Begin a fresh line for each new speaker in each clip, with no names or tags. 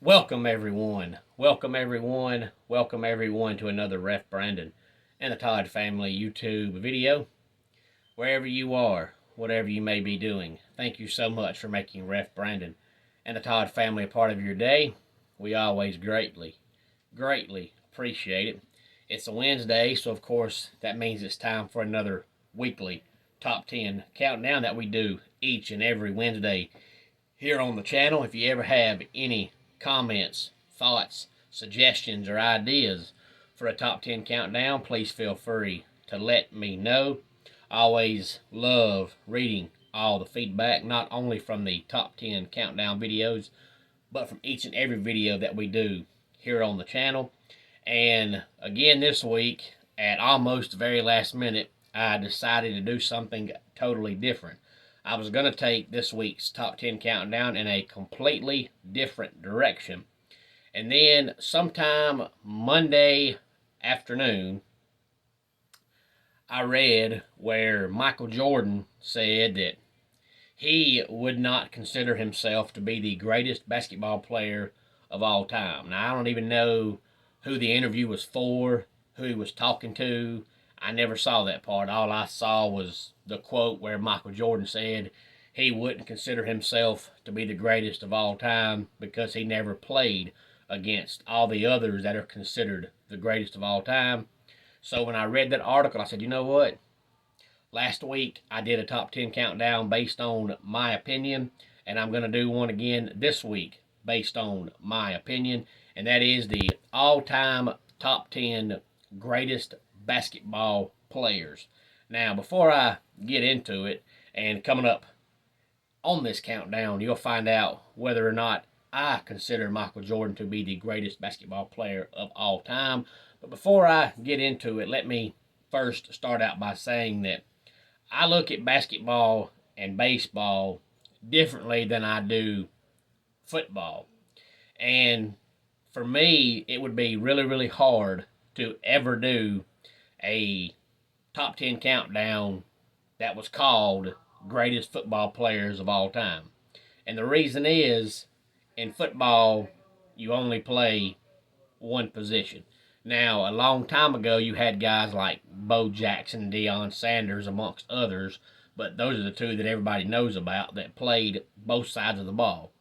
Welcome everyone. Welcome everyone. Welcome everyone to another Ref Brandon and the Todd family YouTube video. Wherever you are, whatever you may be doing, thank you so much for making Ref Brandon and the Todd family a part of your day. We always greatly appreciate it. It's a Wednesday, so of course that means it's time for another weekly top 10 countdown that we do each and every Wednesday here on the channel. If you ever have any comments, thoughts, suggestions, or ideas for a top 10 countdown, please feel free to let me know. I always love reading all the feedback, not only from the top 10 countdown videos, but from each and every video that we do here on the channel. And again, this week, at almost the very last minute, I decided to do something totally different. I was going to take this week's top 10 countdown in a completely different direction. And then sometime Monday afternoon, I read where Michael Jordan said that he would not consider himself to be the greatest basketball player of all time. Now, I don't even know who the interview was for, who he was talking to. I never saw that part. All I saw was the quote where Michael Jordan said he wouldn't consider himself to be the greatest of all time because he never played against all the others that are considered the greatest of all time. So when I read that article, I said, you know what? Last week I did a top 10 countdown based on my opinion, and I'm going to do one again this week based on my opinion, and that is the all-time top 10 greatest basketball players. Now, before I get into it, and coming up on this countdown, you'll find out whether or not I consider Michael Jordan to be the greatest basketball player of all time. But before I get into it, let me first start out by saying that I look at basketball and baseball differently than I do football. And for me, it would be really hard to ever do a top 10 countdown that was called greatest football players of all time. And the reason is, in football, you only play one position. Now, a long time ago, you had guys like Bo Jackson, Deion Sanders, amongst others, but those are the two that everybody knows about that played both sides of the ball.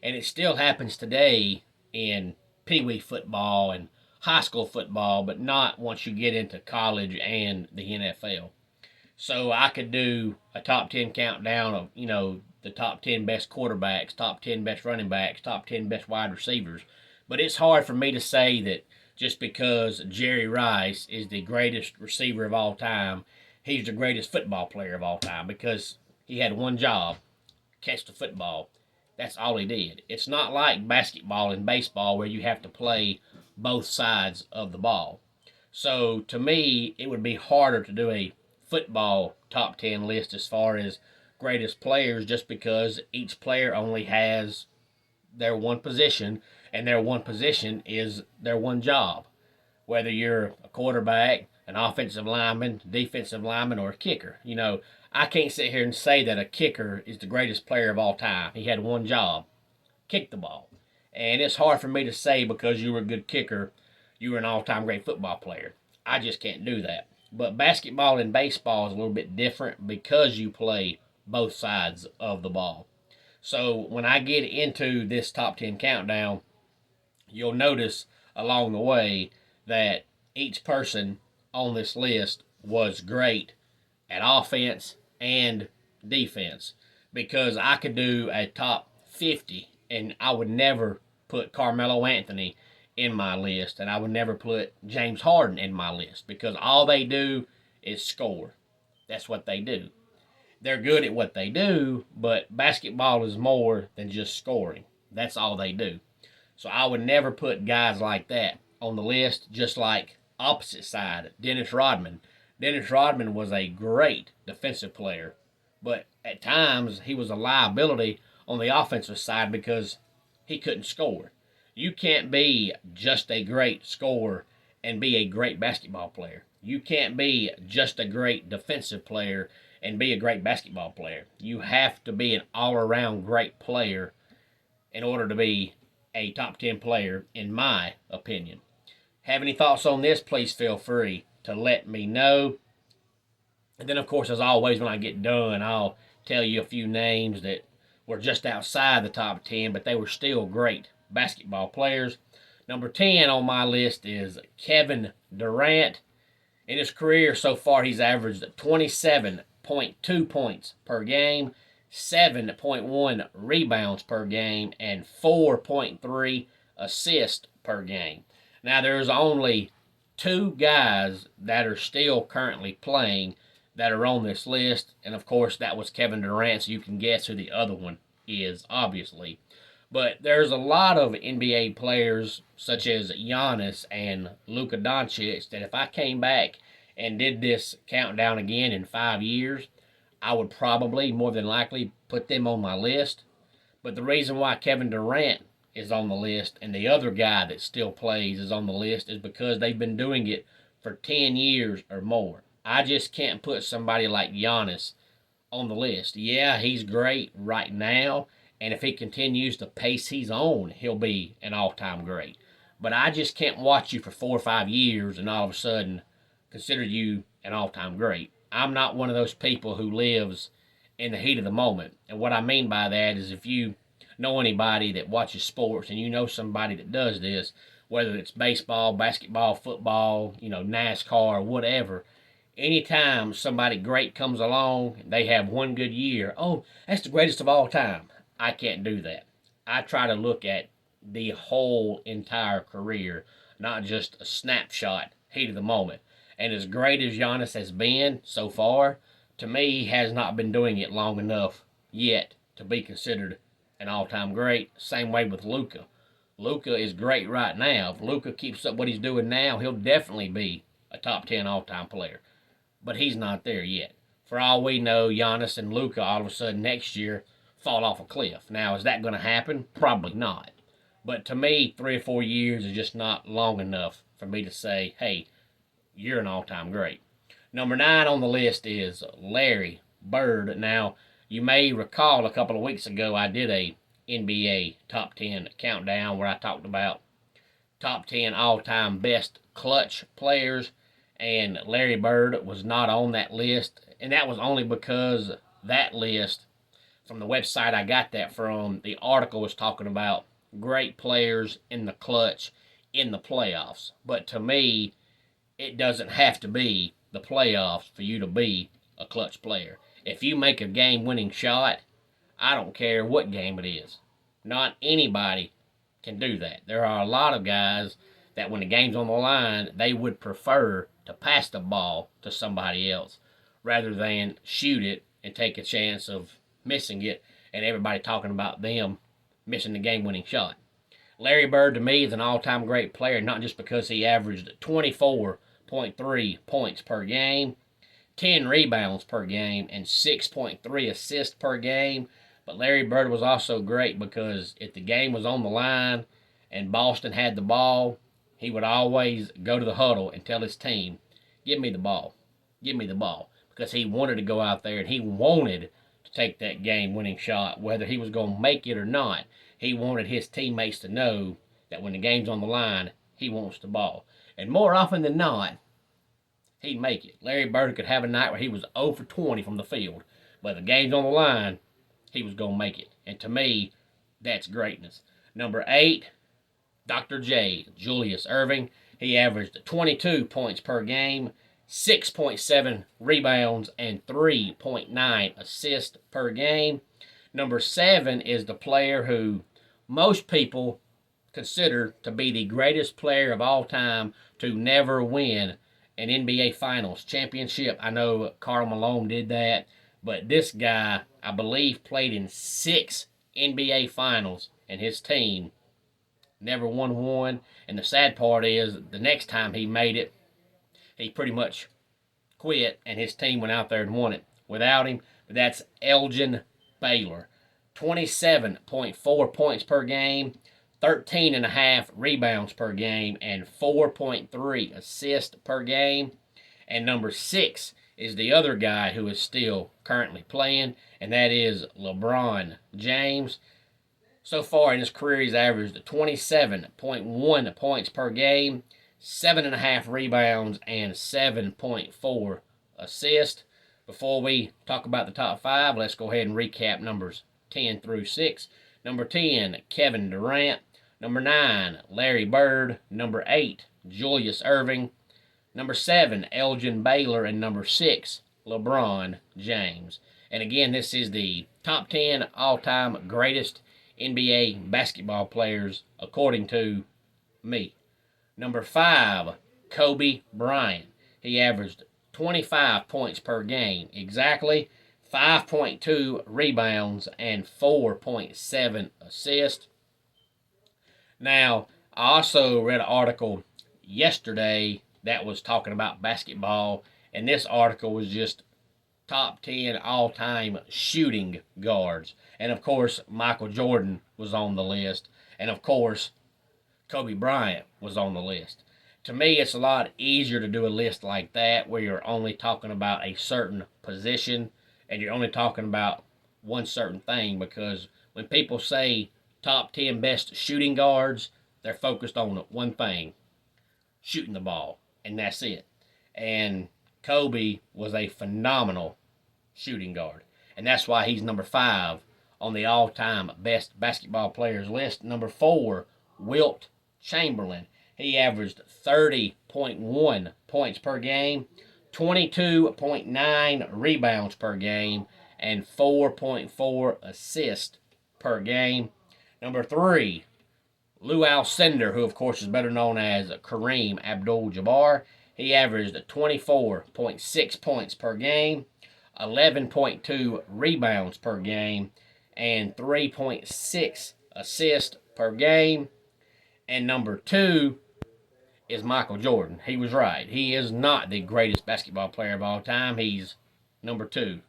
And it still happens today in Pee Wee football and high school football, but not once you get into college and the NFL. So I could do a top 10 countdown of, the top 10 best quarterbacks, top 10 best running backs, top 10 best wide receivers. But it's hard for me to say that just because Jerry Rice is the greatest receiver of all time, he's the greatest football player of all time, because he had one job: catch the football. That's all he did. It's not like basketball and baseball where you have to play both sides of the ball. So to me, it would be harder to do a football top 10 list as far as greatest players, just because each player only has their one position, and their one position is their one job. Whether you're a quarterback, an offensive lineman, defensive lineman, or a kicker. I can't sit here and say that a kicker is the greatest player of all time. He had one job: kick the ball. And it's hard for me to say because you were a good kicker, you were an all-time great football player. I just can't do that. But basketball and baseball is a little bit different because you play both sides of the ball. So when I get into this top 10 countdown, you'll notice along the way that each person on this list was great at offense and defense, because I could do a top 50 and I would never put Carmelo Anthony in my list, and I would never put James Harden in my list, because all they do is score. That's what they do. They're good at what they do, but basketball is more than just scoring. That's all they do. So I would never put guys like that on the list, just like opposite side, Dennis Rodman. Dennis Rodman was a great defensive player, but at times he was a liability on the offensive side because he couldn't score. You can't be just a great scorer and be a great basketball player. You can't be just a great defensive player and be a great basketball player. You have to be an all-around great player in order to be a top 10 player, in my opinion. Have any thoughts on this? Please feel free to let me know. And then, of course, as always, when I get done, I'll tell you a few names that were just outside the top 10, but they were still great basketball players. Number 10 on my list is Kevin Durant. In his career so far, he's averaged 27.2 points per game, 7.1 rebounds per game, and 4.3 assists per game. Now, there's only two guys that are still currently playing that are on this list, and of course, that was Kevin Durant, so you can guess who the other one is, obviously. But there's a lot of NBA players, such as Giannis and Luka Doncic, that if I came back and did this countdown again in 5 years, I would probably, more than likely, put them on my list. But the reason why Kevin Durant is on the list and the other guy that still plays is on the list is because they've been doing it for 10 years or more. I just can't put somebody like Giannis on the list. Yeah, he's great right now, and if he continues the pace he's on, he'll be an all-time great. But I just can't watch you for 4 or 5 years and all of a sudden consider you an all-time great. I'm not one of those people who lives in the heat of the moment. And what I mean by that is if you know anybody that watches sports and you know somebody that does this, whether it's baseball, basketball, football, NASCAR, whatever, anytime somebody great comes along, they have one good year, oh, that's the greatest of all time. I can't do that. I try to look at the whole entire career, not just a snapshot, heat of the moment. And as great as Giannis has been so far, to me, he has not been doing it long enough yet to be considered an all-time great. Same way with Luka. Luka is great right now. If Luka keeps up what he's doing now, he'll definitely be a top 10 all-time player. But he's not there yet. For all we know, Giannis and Luka all of a sudden next year fall off a cliff. Now, is that going to happen? Probably not. But to me, 3 or 4 years is just not long enough for me to say, hey, you're an all-time great. Number 9 on the list is Larry Bird. Now, you may recall a couple of weeks ago I did a NBA top 10 countdown where I talked about top 10 all-time best clutch players, and Larry Bird was not on that list, and that was only because that list, from the website I got that from, the article was talking about great players in the clutch in the playoffs. But to me, it doesn't have to be the playoffs for you to be a clutch player. If you make a game-winning shot, I don't care what game it is. Not anybody can do that. There are a lot of guys that when the game's on the line, they would prefer to pass the ball to somebody else rather than shoot it and take a chance of missing it and everybody talking about them missing the game-winning shot. Larry Bird, to me, is an all-time great player, not just because he averaged 24.3 points per game, 10 rebounds per game, and 6.3 assists per game. But Larry Bird was also great because if the game was on the line and Boston had the ball, he would always go to the huddle and tell his team, give me the ball, give me the ball. Because he wanted to go out there and he wanted to take that game-winning shot, whether he was going to make it or not. He wanted his teammates to know that when the game's on the line, he wants the ball. And more often than not, he'd make it. Larry Bird could have a night where he was 0 for 20 from the field, but the game's on the line, he was going to make it. And to me, that's greatness. Number 8, Dr. J, Julius Erving. He averaged 22 points per game, 6.7 rebounds, and 3.9 assists per game. Number 7 is the player who most people consider to be the greatest player of all time to never win an NBA Finals championship. I know Karl Malone did that, but this guy, I believe, played in 6 NBA Finals, and his team never won one. And the sad part is, the next time he made it, he pretty much quit, and his team went out there and won it without him. But that's Elgin Baylor. 27.4 points per game, 13.5 rebounds per game, and 4.3 assists per game. And number 6 is the other guy who is still currently playing, and that is LeBron James. So far in his career, he's averaged 27.1 points per game, 7.5 rebounds, and 7.4 assists. Before we talk about the top five, let's go ahead and recap numbers 10 through 6. Number 10, Kevin Durant. Number 9, Larry Bird. Number 8, Julius Erving. Number 7, Elgin Baylor. And number 6, LeBron James. And again, this is the top 10 all-time greatest NBA basketball players according to me. Number 5, Kobe Bryant. He averaged 25 points per game, exactly 5.2 rebounds and 4.7 assists. Now, I also read an article yesterday that was talking about basketball, and this article was just top 10 all-time shooting guards. And of course, Michael Jordan was on the list. And of course, Kobe Bryant was on the list. To me, it's a lot easier to do a list like that where you're only talking about a certain position and you're only talking about one certain thing, because when people say top 10 best shooting guards, they're focused on one thing, shooting the ball, and that's it. And Kobe was a phenomenal shooting guard, and that's why he's number 5 on the all-time best basketball players list. Number 4, Wilt Chamberlain. He averaged 30.1 points per game, 22.9 rebounds per game, and 4.4 assists per game. Number 3, Lou Alcindor, who of course is better known as Kareem Abdul-Jabbar. He averaged 24.6 points per game, 11.2 rebounds per game, and 3.6 assists per game. And number 2 is Michael Jordan. He was right. He is not the greatest basketball player of all time. He's number 2.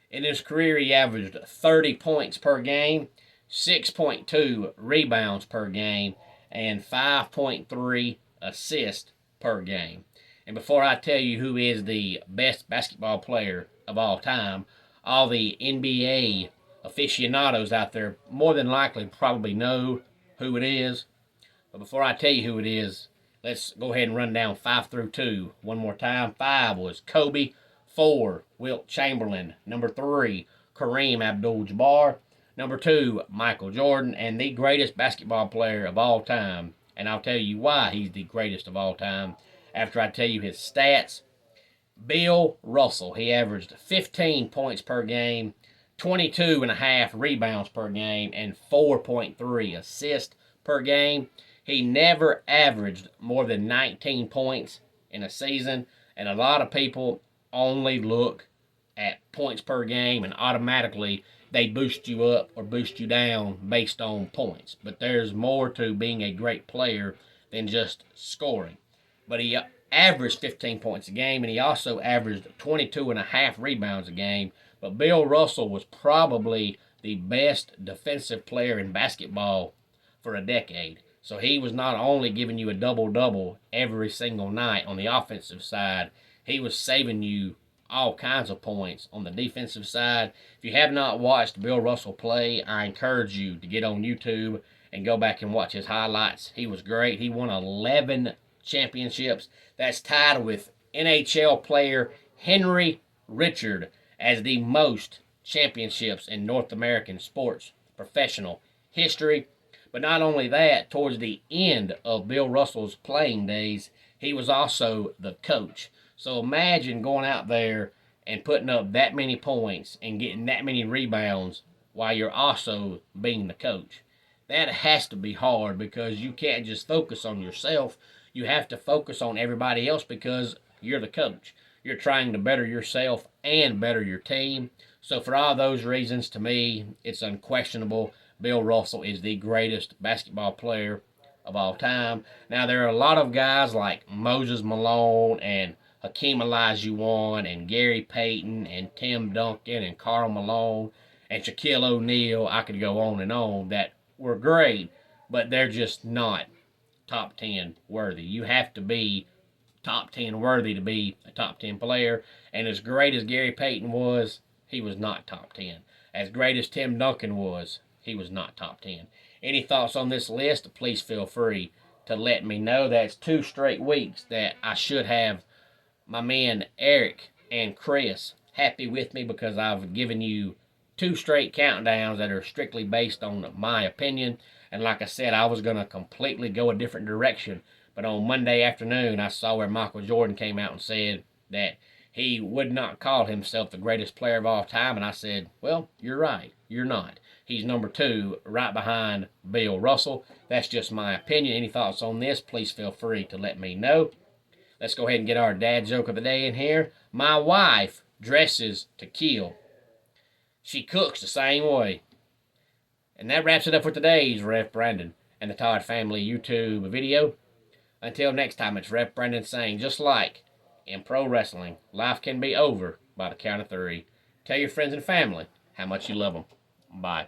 In his career, he averaged 30 points per game, 6.2 rebounds per game, and 5.3 assists per game. And before I tell you who is the best basketball player of all time, all the NBA aficionados out there more than likely probably know who it is. But before I tell you who it is, let's go ahead and run down 5 through 2 one more time. 5 was Kobe. 4, Wilt Chamberlain. Number 3, Kareem Abdul-Jabbar. Number 2, Michael Jordan. And the greatest basketball player of all time, and I'll tell you why he's the greatest of all time after I tell you his stats, Bill Russell. He averaged 15 points per game, 22.5 rebounds per game, and 4.3 assists per game. He never averaged more than 19 points in a season, and a lot of people only look at points per game and automatically they boost you up or boost you down based on points. But there's more to being a great player than just scoring. But he averaged 15 points a game, and he also averaged 22.5 rebounds a game. But Bill Russell was probably the best defensive player in basketball for a decade. So he was not only giving you a double-double every single night on the offensive side, he was saving you all kinds of points on the defensive side. If you have not watched Bill Russell play, I encourage you to get on YouTube and go back and watch his highlights. He was great. He won 11 championships. That's tied with NHL player Henry Richard as the most championships in North American sports professional history. But not only that, towards the end of Bill Russell's playing days, he was also the coach. So imagine going out there and putting up that many points and getting that many rebounds while you're also being the coach. That has to be hard, because you can't just focus on yourself. You have to focus on everybody else because you're the coach. You're trying to better yourself and better your team. So for all those reasons, to me, it's unquestionable. Bill Russell is the greatest basketball player of all time. Now, there are a lot of guys like Moses Malone and Hakeem Olajuwon and Gary Payton and Tim Duncan and Karl Malone and Shaquille O'Neal. I could go on that were great, but they're just not top 10 worthy. You have to be top 10 worthy to be a top 10 player. And as great as Gary Payton was, he was not top 10. As great as Tim Duncan was, He was not top 10. Any thoughts on this list? Please feel free to let me know. That's 2 straight weeks that I should have my men Eric and Chris happy with me, because I've given you 2 straight countdowns that are strictly based on my opinion. And like I said, I was going to completely go a different direction. But on Monday afternoon, I saw where Michael Jordan came out and said that he would not call himself the greatest player of all time. And I said, well, you're right. You're not. He's number 2, right behind Bill Russell. That's just my opinion. Any thoughts on this? Please feel free to let me know. Let's go ahead and get our dad joke of the day in here. My wife dresses to kill. She cooks the same way. And that wraps it up for today's Ref Brandon and the Todd Family YouTube video. Until next time, it's Ref Brandon saying, just like in pro wrestling, life can be over by the count of 3. Tell your friends and family how much you love them. Bye.